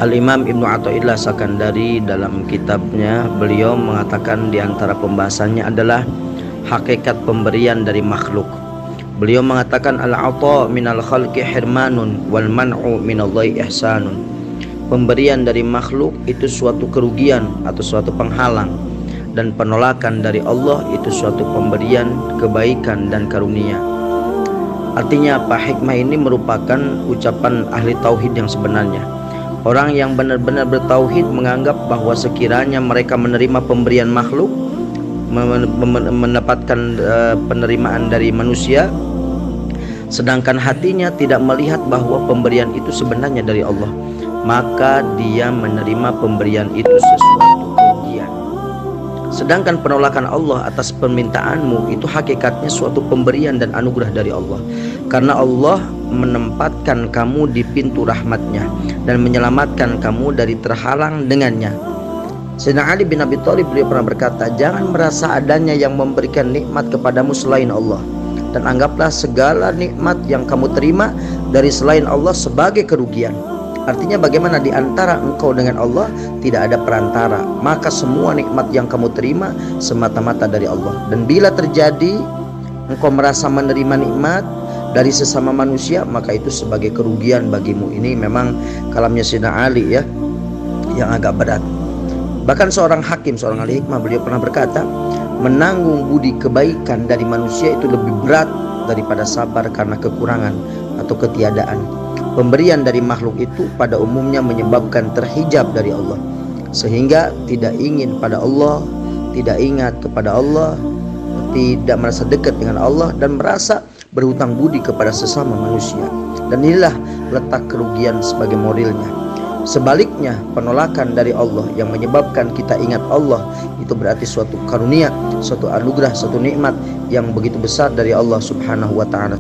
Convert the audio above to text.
Al-Imam Ibnu Athaillah Sakandari dalam kitabnya, beliau mengatakan di antara pembahasannya adalah hakikat pemberian dari makhluk. Beliau mengatakan al-'atha minal khalqi hirmanun wal man'u minallahi ihsanun. Pemberian dari makhluk itu suatu kerugian atau suatu penghalang, dan penolakan dari Allah itu suatu pemberian kebaikan dan karunia. Artinya apa? Hikmah ini merupakan ucapan ahli tauhid yang sebenarnya. Orang yang benar-benar bertauhid menganggap bahwa sekiranya mereka menerima pemberian makhluk, mendapatkan penerimaan dari manusia, sedangkan hatinya tidak melihat bahwa pemberian itu sebenarnya dari Allah, maka dia menerima pemberian itu sesuatu kerugian. Sedangkan penolakan Allah atas permintaanmu itu hakikatnya suatu pemberian dan anugerah dari Allah, karena Allah menempatkan kamu di pintu rahmatnya dan menyelamatkan kamu dari terhalang dengannya. Sayyidina Ali bin Abi Thalib beliau pernah berkata, jangan merasa adanya yang memberikan nikmat kepadamu selain Allah, dan anggaplah segala nikmat yang kamu terima dari selain Allah sebagai kerugian. Artinya bagaimana di antara engkau dengan Allah tidak ada perantara, maka semua nikmat yang kamu terima semata-mata dari Allah. Dan bila terjadi engkau merasa menerima nikmat dari sesama manusia, maka itu sebagai kerugian bagimu. Ini memang kalamnya Sayyidina Ali ya, yang agak berat. Bahkan seorang hakim, seorang ahli hikmah, beliau pernah berkata, menanggung budi kebaikan dari manusia itu lebih berat daripada sabar karena kekurangan atau ketiadaan. Pemberian dari makhluk itu pada umumnya menyebabkan terhijab dari Allah, sehingga tidak ingin pada Allah, tidak ingat kepada Allah, tidak merasa dekat dengan Allah, dan merasa berhutang budi kepada sesama manusia. Dan inilah letak kerugian sebagai modelnya. Sebaliknya, penolakan dari Allah yang menyebabkan kita ingat Allah itu berarti suatu karunia, suatu anugerah, suatu nikmat yang begitu besar dari Allah Subhanahu wa ta'ala.